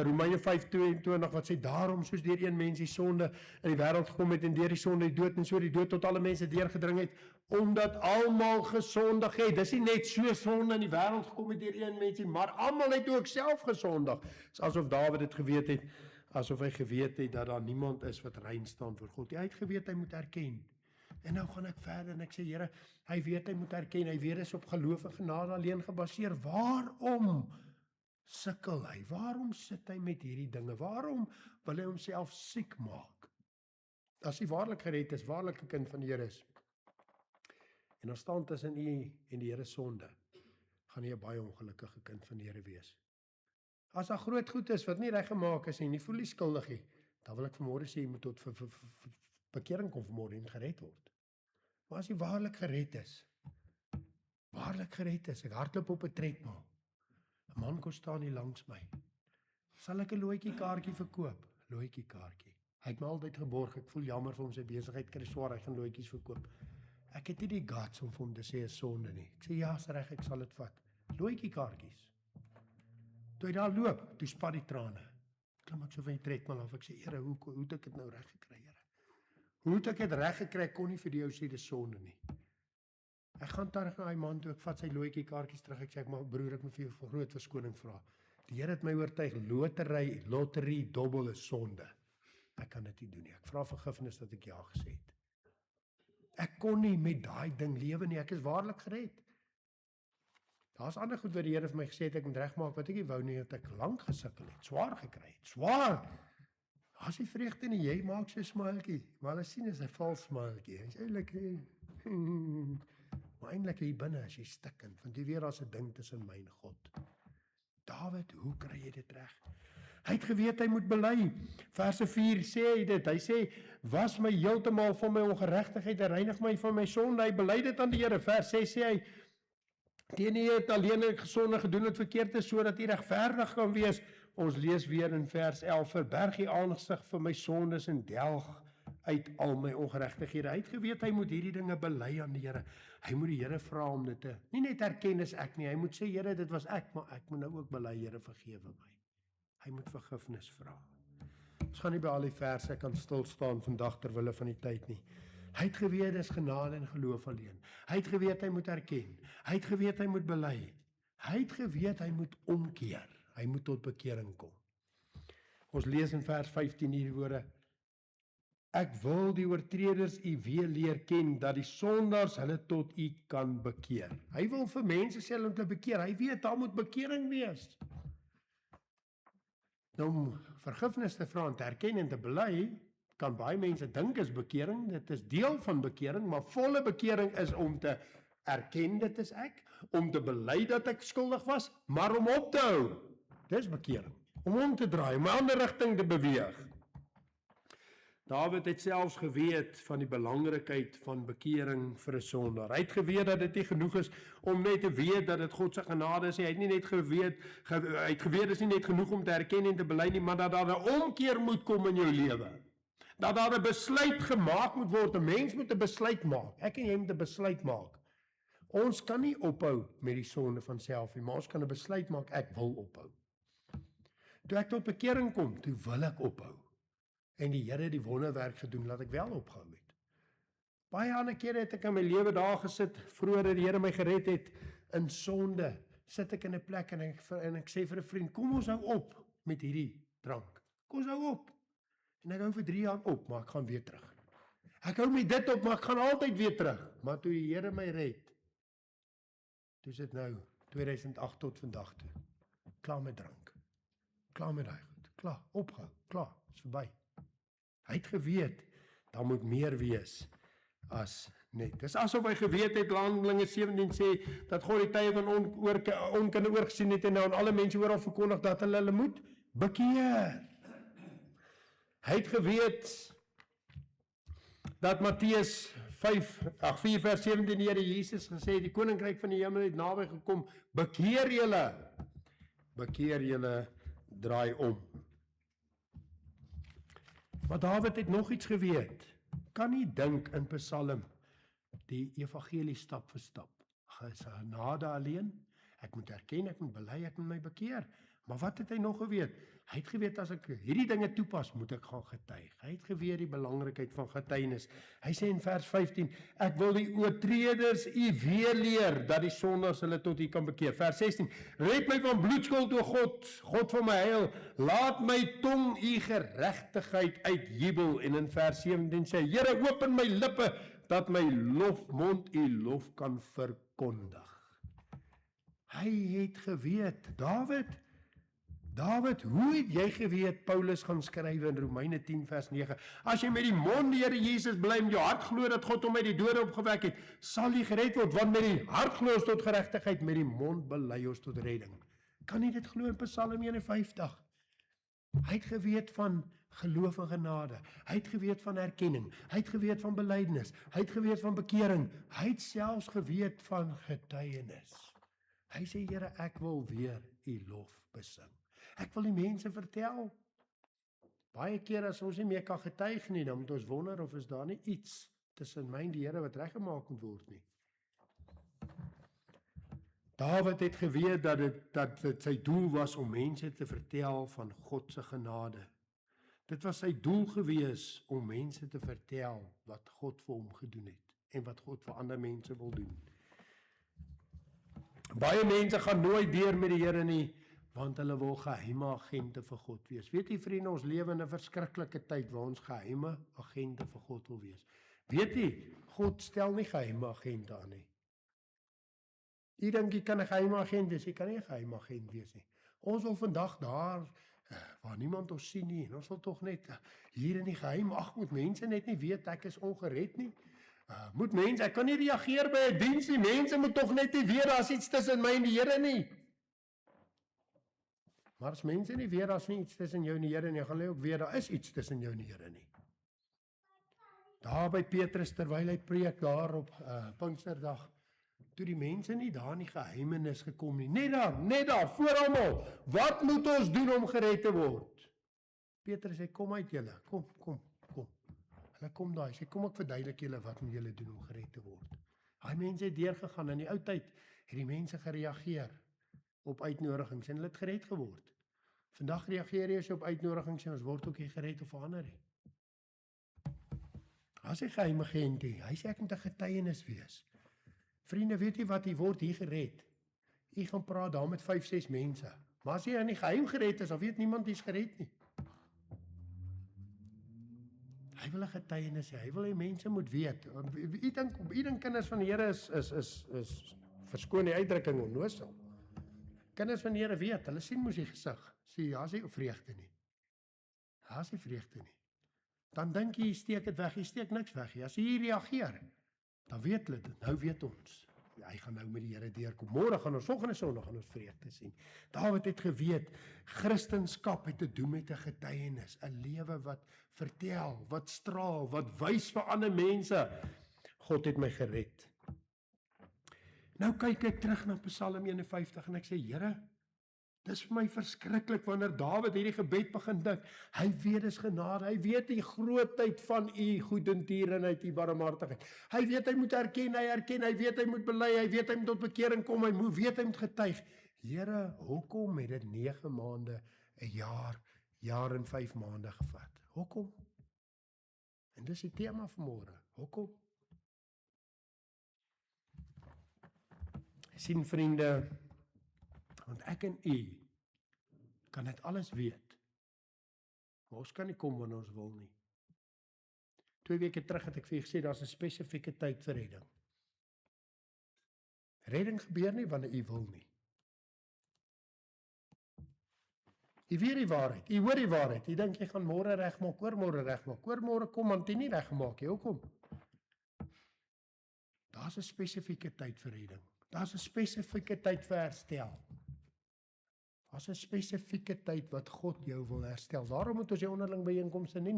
Romeine 5:22, wat sê, daarom soos deur een mens die sonde in die wêreld gekom het en deur die sonde die dood en so die dood tot alle mense deurgedring het, omdat almal gesondig het. Dis nie net so sonde in die wêreld gekom het deur een mens nie, maar almal het ook self gesondig. Is asof Dawid dit geweet het, asof hy geweet het dat daar niemand is wat rein staan voor God. Hy het geweet hy moet erken. En nou gaan ek verder en ek sê, Here, hy weet hy moet erken, hy weet is op geloof en genade alleen gebaseer. Waarom sukkel hy? Waarom sit hy met hierdie dinge? Waarom wil hy homself siek maak? As hy waarlik gered is, waarlik 'n kind van die Here is, en daar staan tussen u en die Here sonde, gaan hy 'n baie ongelukkige kind van die Here wees. As daar groot goed is wat nie reggemaak is en nie voel nie skuldig nie, dan wil ek vanmôre sê, jy moet tot bekering kom vanmôre en gered word. Maar as jy waarlik gered is, ek hardloop op 'n tredmil, 'n man kom staan hier langs my, sal ek 'n looitjie kaartjie verkoop? Looitjie kaartjie. Hy het my altyd geborg, ek voel jammer vir hom, sy besigheid kry swaar, hy gaan looitjies verkoop. Ek het nie die guts om vir hom te sê 'n sonde nie. Ek sê, ja, is reg, ek sal dit vat. Looitjie kaartjies. Toe hy daar loop, toe spat die trane. Klim ek so van die tredmil af, ek sê, Here, hoe het ek dit nou reg gekry, Here? Hoe het ek dit reg gekry? Kon nie vir jou sê dis sonde nie. Ek gaan terug na hy man toe, ek vat sy looitjie kaartjies terug, ek sê, maar broer, ek moet vir jou groot verskoning vra. Die Here het my oortuig, lottery, dobbel is sonde. Ek kan dit nie doen nie. Ek vra vergifnis dat ek ja gesê het. Ek kon nie met daai ding lewe nie, ek is waarlik gered. Daar's ander goed wat die Here vir my gesê het, ek moet regmaak, wat ek nie wou nie, het ek lank gesukkel het, swaar gekry het, swaar. As jy vreugde nie, jy maak so 'n smiltjie, maar hulle sien is 'n vals smiltjie, hy's eintlik, maar eintlik hier binne is jy stikkend, want jy weet daar's 'n ding tussen my en God. Dawid, hoe kry jy dit reg? Hy het geweet hy moet bely. Verse 4 sê hy dit, hy sê, was my heeltemal van my ongeregtigheid en reinig my van my sonde, hy bely dit aan die Here. Vers 6 sê hy, teen U het alleen ek gesonde gedoen het verkeerd is, sodat U regverdig kan wees. Ons lees weer in vers 11, verberg U aangesig vir my sondes en delg uit al my ongeregtighede. Hy het geweet hy moet hierdie dinge bely aan die Here. Hy moet die Here vra om dit te, nie net erken is ek nie, hy moet sê, Here, dit was ek, maar ek moet nou ook bely, Here, vergewe my. Hy moet vergifnis vra. Ons gaan nie by al die verse kan stil staan vandag ter wille van die tyd nie. Hy het geweet dis genade en geloof alleen. Hy het geweet hy moet erken. Hy het geweet hy moet bely. Hy het geweet hy moet omkeer. Hy moet tot bekering kom. Ons lees in vers 15 hierdie woorde, ek wil die oortreders U weer leer ken, dat die sondaars hulle tot U kan bekeer. Hy wil vir mense sê hulle moet hulle bekeer. Hy weet daar moet bekering wees. Nou om vergifnis te vra en te erken en te bely, kan baie mense dink is bekering, dit is deel van bekering, maar volle bekering is om te erken dit is ek, om te bely dat ek skuldig was, maar om op te hou. Dis bekering. Om te draai, om 'n ander rigting te beweeg. Dawid het selfs geweet van die belangrikheid van bekering vir 'n sondaar. Hy het geweet dat dit nie genoeg is om net te weet dat dit God se genade is nie. Hy het nie net geweet, hy het geweet dis nie net genoeg om te erken en te bely nie, maar dat daar 'n omkeer moet kom in jou lewe. Dat daar 'n besluit gemaak moet word. 'n Mens moet 'n besluit maak. Ek en jy moet 'n besluit maak. Ons kan nie ophou met die sonde van self nie, maar ons kan 'n besluit maak, ek wil ophou. Toe ek tot bekering kom, toe wil ek ophou. En die Here het die wonderwerk gedoen, laat ek wel opgehou het. Baie ander kere het ek in my lewe daar gesit, vroeër dat die Here my gered het, in sonde, sit ek in 'n plek en ek sê vir 'n vriend, kom ons hou op met hierdie drank. Kom ons hou op. En ek hou vir 3 jaar op, maar ek gaan weer terug. Ek hou met dit op, maar ek gaan altyd weer terug. Maar toe die Here my red, toe is dit nou 2008 tot vandag toe. Klaar met drank. Klaar met daai goed. Klaar, opgehou, klaar, is verby. Hy het geweet, daar moet meer wees as net. Dis asof hy geweet het, Handelinge 17 sê, dat God die tye van onkunde oorgesien het en nou aan alle mense oral verkondig dat hulle moet bekeer. Hy het geweet dat Matteus 4 vers 17 die Here Jesus gesê, die koninkryk van die hemel het naby gekom, bekeer julle, draai om. Maar Dawid het nog iets geweet, kan nie dink in Psalm, die evangelie stap vir stap, genade alleen, ek moet erken, ek moet bely, ek moet my bekeer, maar wat het hy nog geweet? Hy het geweet, as ek hierdie dinge toepas, moet ek gaan getuig. Hy het geweet die belangrikheid van getuienis. Hy sê in vers 15, ek wil die oortreders u weer leer, dat die sondaars hulle tot u kan bekeer. Vers 16, red my van bloedskuld, o God, God van my heil, laat my tong u geregtigheid uitjubel. En in vers 17 sê, Here, open my lippe, dat my mond u lof kan verkondig. Hy het geweet, Dawid, hoe het jy geweet, Paulus gaan skryf in Romeine 10 vers 9, as jy met die mond die Here Jesus bely en jou hart glo dat God hom uit die dode opgewek het, sal jy gered word, want met die hart glo ons tot geregtigheid, met die mond bely ons tot redding. Kan jy dit glo in Psalm 51? Hy het geweet van geloof en genade, hy het geweet van erkenning, hy het geweet van belydenis, hy het geweet van bekering, hy het selfs geweet van getuienis. Hy sê, Here, ek wil weer u lof besing. Ek wil die mense vertel. Baie keer as ons nie meer kan getuig nie, dan moet ons wonder of is daar nie iets tussen my en die Here wat reggemaak moet word nie. Dawid het geweet dat dit sy doel was om mense te vertel van God se genade. Dit was sy doel gewees om mense te vertel wat God vir hom gedoen het en wat God vir ander mense wil doen. Baie mense gaan nooit deur met die Here nie, want hulle wil geheime agente vir God wees. Weet jy vriende, ons lewe in 'n verskriklike tyd waar ons geheime agente vir God wil wees. Weet jy, God stel nie geheime agente aan nie. Jy dink jy kan 'n geheime agent wees, jy kan nie 'n geheime agent wees nie. Ons wil vandag daar, waar niemand ons sien nie, en ons wil tog net hier in die geheim, moet mense net nie weet ek is ongered nie. Moet mense, ek kan nie reageer by 'n diens nie, mense moet tog net nie weet daar's iets tussen my en die Here nie. Maar as mense nie weet daar's nie iets tussen jou en die Here nie, gaan hulle ook weet daar is iets tussen jou en die Here nie. Daar by Petrus, terwyl hy preek daar op Pinksterdag, toe die mense nie daar in die geheimenis gekom nie, net daar, voor almal, wat moet ons doen om gered te word? Petrus sê, kom uit julle, kom. Hulle kom daar, hy sê, kom ek verduidelik julle wat moet julle doen om gered te word. Daai mense het deurgegaan, in die ou tyd het die mense gereageer op uitnodigings en hulle het gered geword. Vandag reageer jy as jy op uitnodigings en ons word ook nie gered of verander nie. As hy geheime agent, hy sê ek moet 'n getuienis wees. Vriende, weet jy wat, jy word hier gered. Jy gaan praat daar met 5-6 mense. Maar as jy in die geheim gered is, dan weet niemand jy's gered nie. Hy wil 'n getuienis hê, hy wil hê mense moet weet. U dink kinders van die Here is verskoon die uitdrukking onnoosel. Kinders van die Here weet, hulle sien mos die gesig. Sê, ja, sê vreugde nie. Ja, sê vreugde nie. Dan dink jy steek dit weg, jy steek niks weg nie. As jy reageer, dan weet hulle dit. Nou weet ons. Hy gaan nou met die Here deurkom. Môre gaan ons, volgende Sondag gaan ons vreugde sien. Dawid het geweet, Christendom het te doen met 'n getuienis, 'n lewe wat vertel, wat straal, wat wys vir ander mense. God het my gered. Nou kyk ek terug na Psalm 51 en ek sê, Here, dis vir my verskriklik wanneer Dawid hierdie gebed begin dink. Hy weet dis genade, hy weet die grootheid van u goedertierenheid, u barmhartigheid. Hy weet hy moet erken, hy weet hy moet bely, hy weet hy moet tot bekering kom, hy weet hy moet getuig. Here, hoekom het dit 9 maande, 'n jaar en 5 maande gevat? Hoekom? En dis die tema vanmôre. Hoekom? Sien vriende, want ek en u kan dit alles weet, maar ons kan nie kom wanneer ons wil nie. 2 weke terug het ek vir u gesê, daar's 'n spesifieke tyd vir redding. Redding gebeur nie wanneer u wil nie. Jy weet die waarheid, jy hoor die waarheid, jy dink jy gaan môre regmaak, oormôre regmaak, oormôre kom want jy nie reggemaak nie. Hoekom? Daar's 'n spesifieke tyd vir redding. Daar's 'n spesifieke tyd vir herstel. Daar's 'n spesifieke tyd wat God jou wil herstel. Daarom moet ons die onderling byeenkomste nie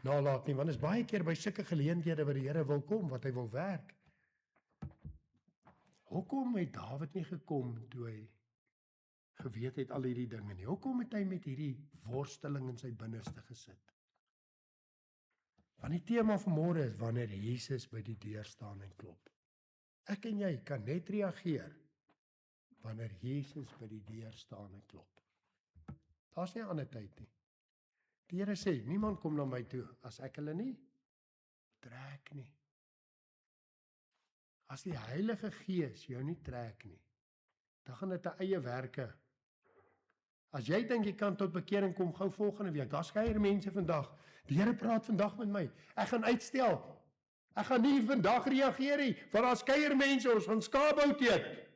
nalat nie, want is baie keer by sulke geleenthede wat die Here wil kom, wat hy wil werk. Hoekom het Dawid nie gekom toe hy geweet het al hierdie dinge nie? Hoekom het hy met hierdie worsteling in sy binneste gesit? Want die tema van môre is wanneer Jesus by die deur staan en klop. Ek en jy kan net reageer wanneer Jesus by die deur staan en klop. Daar's nie 'n ander tyd nie. Die Here sê, niemand kom na my toe as ek hulle nie trek nie. As die Heilige Gees jou nie trek nie, dan gaan dit 'n eie werke. As jy dink jy kan tot bekering kom gou volgende week, daar's skeier mense vandag. Die Here praat vandag met my. Ek gaan uitstel. Ek gaan nie vandag reageer nie, want daar's skeier mense, ons gaan skaapbout eet.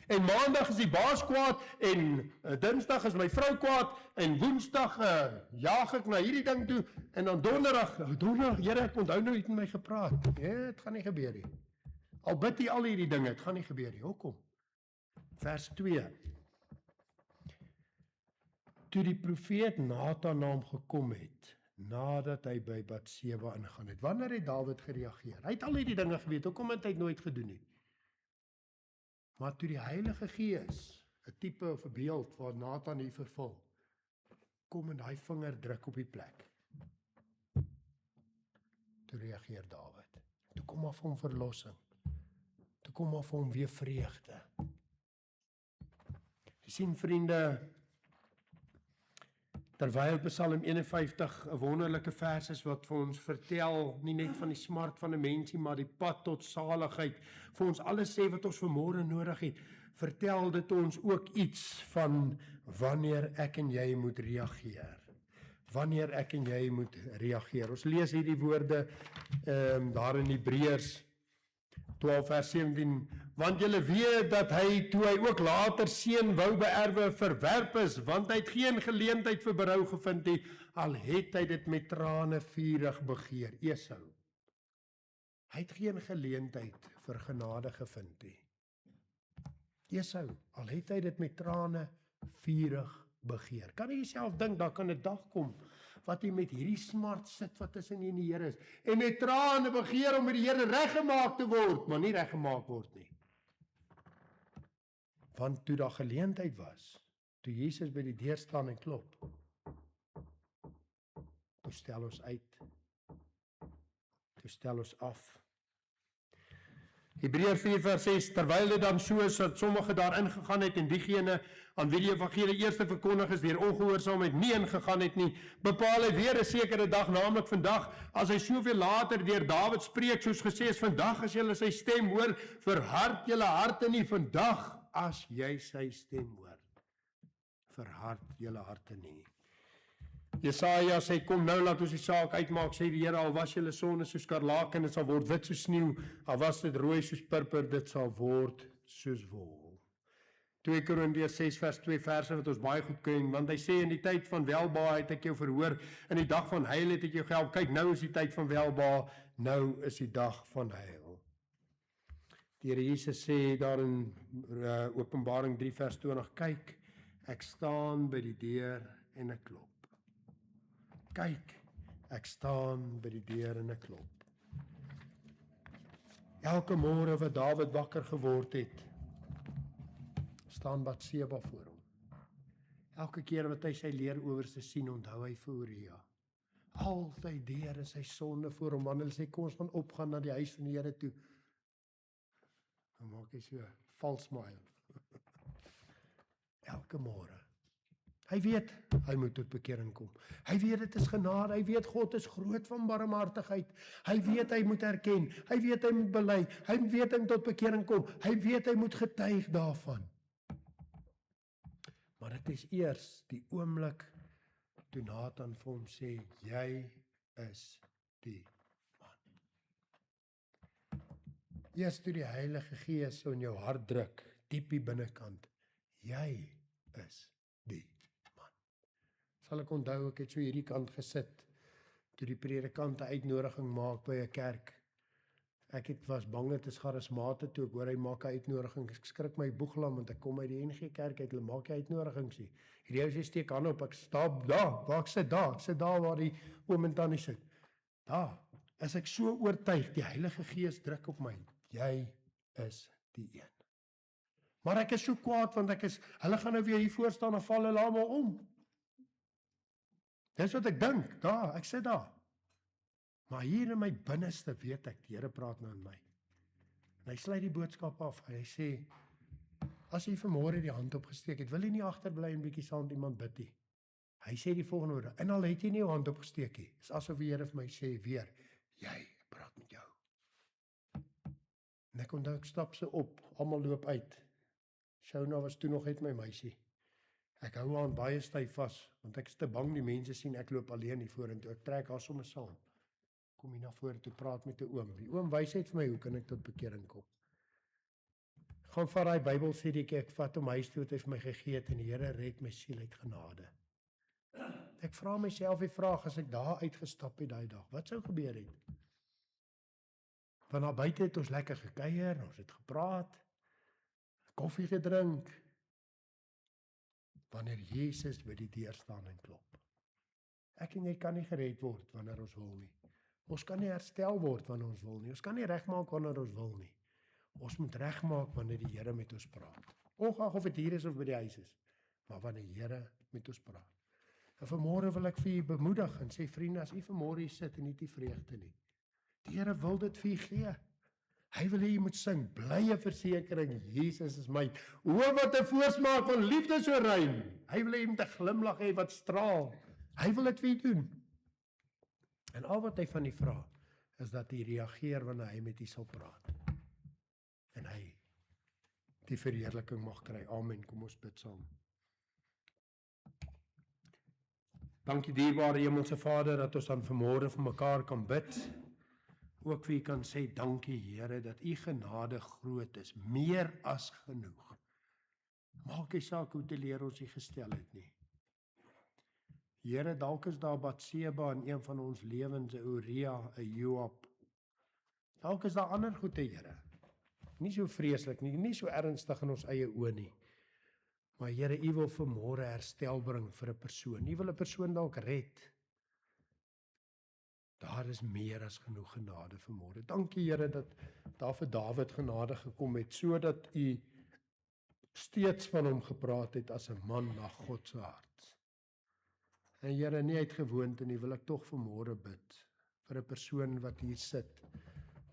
En maandag is die baas kwaad en dinsdag is my vrou kwaad en woensdag jaag ek na hierdie ding toe en dan donderdag, Here, ek onthou nou het met my gepraat. Nee, dit gaan nie gebeur nie. Al bid jy al hierdie dinge, dit gaan nie gebeur nie. Hoekom? Vers 2. Toe die profeet Nathan na hom gekom het, nadat hy by Batseba ingaan het, wanneer het Dawid gereageer? Hy het al hierdie dinge geweet, hoekom het hy nooit gedoen nie? Maar toe die Heilige Gees, 'n tipe of 'n beeld waar Nathan hier vervul, kom en daai vinger druk op die plek. Toe reageer Dawid. Toe kom maar vir hom verlossing. Toe kom maar vir hom weer vreugde. Jy sien vriende, terwyl Psalm 51 'n wonderlike vers is wat vir ons vertel, nie net van die smart van 'n mensie, maar die pad tot saligheid, vir ons alles sê wat ons vanmôre nodig het, vertel dit ons ook iets van wanneer ek en jy moet reageer. Wanneer ek en jy moet reageer. Ons lees hierdie woorde daar in Hebreërs 12 vers 17, want julle weet dat hy, toe hy ook later seun wou beerwe, verwerp is, want hy het geen geleentheid vir berou gevind nie, al het hy dit met trane vurig begeer. Esau. Hy het geen geleentheid vir genade gevind nie. Esau, al het hy dit met trane vurig begeer. Kan jy jouself dink, daar kan 'n dag kom wat jy met hierdie smart sit wat tussen jy en die Here is, en met trane begeer om met die Here reggemaak te word, maar nie reggemaak word nie. Want toe daar geleentheid was, toe Jesus by die deur staan en klop, toe stel ons uit, toe stel ons af. Hebreërs 4 vers 6, terwyl dit dan so is dat sommige daarin gegaan het en diegene aan wie die evangelie eerste verkondig is deur ongehoorsaamheid nie ingegaan het nie, bepaal hy weer 'n sekere dag, naamlik vandag, as hy soveel later deur Dawid spreek, soos gesê is, vandag as julle sy stem hoor, verhard julle harte nie. Vandag as jy sy stem hoor, verhard julle harte nie. Jesaja sê, kom nou, laat ons die saak uitmaak, sê die Here, al was julle sonde soos skarlaken, dit sal word wit soos sneeu, al was dit rooi soos purper, dit sal word soos wol. 2 Korintiërs 6 vers 2 verse wat ons baie goed ken, want hy sê, in die tyd van welbehae het ek jou verhoor, in die dag van heil het ek jou gehelp. Kyk, nou is die tyd van welbehae, nou is die dag van heil. Die Here Jesus sê daar in Openbaring 3 vers 20, kyk, ek staan by die deur en ek klop. Kyk, ek staan by die deur en ek klop. Elke môre wat Dawid wakker geword het, staan Batseba voor hom. Elke keer wat hy sy leeroowerste sien, onthou hy vir Uria. Altyd deur is sy sonde voor hom, want hulle sê, kom ons gaan opgaan na die huis van die Here toe. Dan maak hy so vals smile. Elke môre. Hy weet, hy moet tot bekering kom. Hy weet, dit is genade. Hy weet, God is groot van barmhartigheid. Hy weet, hy moet erken. Hy weet, hy moet bely. Hy weet, hy moet tot bekering kom. Hy weet, hy moet getuig daarvan. Maar dit is eers die oomblik toe Nathan vir hom sê, jy is die man. Eers toe die Heilige Gees in jou hart druk, diep die binnekant, jy is die man. Sal ek onthou, ek het so hierdie kant gesit, toe die predikant 'n uitnodiging maak by 'n kerk. Ek was bang dit is charismate toe ek hoor hy maak 'n uitnodiging. Ek skrik my boeglam, want ek kom uit die NG Kerk uit, hulle maak nie uitnodigings nie. Hierdie ou sê steek hande op, ek stap daar, waar ek sit daar waar die oom en tannie sit. Daar is ek so oortuig, die Heilige Gees druk op my, jy is die een. Maar ek is so kwaad, want hulle gaan nou weer hier voor staan en val hulle almal om. Dis wat ek dink, ek sit daar. Maar hier in my binneste weet ek, die Here praat nou in my. En hy sluit die boodskap af, hy sê, as jy vanmôre die hand opgesteek het, wil jy nie agterbly en bietjie saam met iemand bid nie. Hy sê die volgende woorde, en al het jy nie jou hand opgesteek nie, is asof die Here vir my sê weer, jy praat met jou. En ek onthou, ek stap so op, almal loop uit. Shauna was toe nog uit my meisie. Ek hou haar baie styf vas, want ek is te bang die mense sien ek loop alleen hier vorentoe. Ek trek haar sommer saam. Kom hier na vore toe, praat met 'n oom. Die oom wys uit vir my, hoe kan ek tot bekering kom? Gaan vat daai Bybel sê ek vat hom huis toe, het hy vir my gegee het, en die Here red my siel uit genade. Ek vra myself die vraag, as ek daar uitgestap het daai dag, wat sou gebeur het? Want daar buite het ons lekker gekuier, ons het gepraat, koffie gedrink, wanneer Jesus by die deur staan en klop. Ek en jy kan nie gered word wanneer ons wil nie. Ons kan nie herstel word wanneer ons wil nie. Ons kan nie regmaak wanneer ons wil nie. Ons moet regmaak wanneer die Here met ons praat. Ongeag of dit hier is of by die huis is, maar wanneer die Here met ons praat. En vanmôre wil ek vir u bemoedig en sê, vriende, as u vanmôre hier sit en nie die vreugde nie, die Here wil dit vir u gee. Hy wil hê jy moet sing, blye versekering, Jesus is my. O, wat 'n voorsmaak van liefde so rein. Hy wil hê jy moet 'n glimlag hê wat straal. Hy wil dit vir u doen. En al wat hy van u vra, is dat u reageer wanneer hy met u sal praat. En hy die verheerliking mag kry. Amen. Kom ons bid saam. Dankie dierbare Hemelse Vader, dat ons dan vanmôre vir mekaar kan bid. Ook vir u kan sê, dankie Here, dat u genade groot is, meer as genoeg. Maak nie saak hoe te leer ons u gestel het nie. Here, dalk is daar Batseba in een van ons lewens, 'n Uria, 'n Joab. Dalk is daar ander goeie, Here. Nie so vreeslik nie, nie so ernstig in ons eie oë nie. Maar Here, u wil vanmôre herstel bring vir 'n persoon. U wil 'n persoon dalk red. Daar is meer as genoeg genade vanmôre. Dankie Here dat daar vir Dawid genade gekom het, sodat u steeds van hom gepraat het as 'n man na God se hart. En Here, nie uit gewoonte nie, wil ek tog vanmôre bid vir 'n persoon wat hier sit,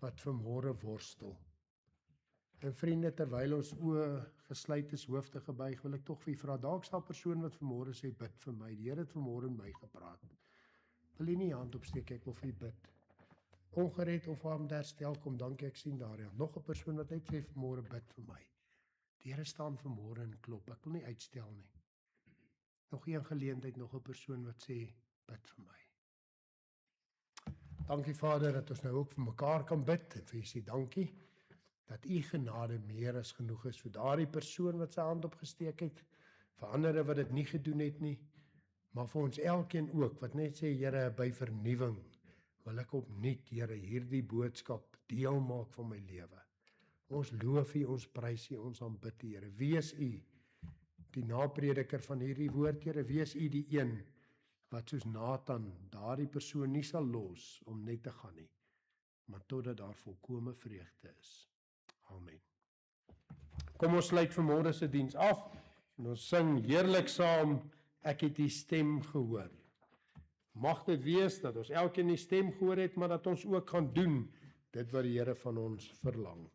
wat vanmôre worstel. En vriende, terwyl ons oë gesluit is, hoofde gebuig, wil ek tog vir u vra, dalk sal 'n persoon wat vanmôre sê, bid vir my. Die Here het vanmôre met my gepraat. Wil jy nie hand opsteek, ek wil vir u bid. Ongered of om herstel kom, dankie, ek sien daar. Ja. Nog 'n persoon wat net sê vanmôre, bid vir my. Die Here staan vanmôre en klop, ek wil nie uitstel nie. Nog een geleentheid, nog 'n persoon wat sê, bid vir my. Dankie Vader, dat ons nou ook vir mekaar kan bid, en vir u sê dankie, dat u genade meer as genoeg is vir daardie persoon wat sy hand opgesteek het, vir ander wat dit nie gedoen het nie, maar vir ons elkeen ook, wat net sê, Here, by vernuwing, wil ek opnuut, Here, hierdie boodskap deel maak van my lewe. Ons loof u, ons prys u, ons aanbid u, Here. Wees u die naprediker van hierdie woord, Here. Wees u die een wat soos Nathan daardie persoon nie sal los om net te gaan nie, maar totdat daar volkome vreugde is. Amen. Kom ons sluit vanmôre se diens af en ons sing heerlik saam, ek het die stem gehoor. Mag dit wees dat ons elkeen die stem gehoor het, maar dat ons ook gaan doen dit wat die Here van ons verlang.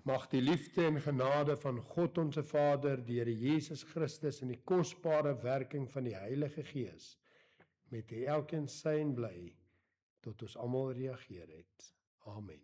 Mag die liefde en genade van God onze Vader, die Here Jesus Christus en die kosbare werking van die Heilige Gees met elkeen sein bly tot ons almal reageer het. Amen.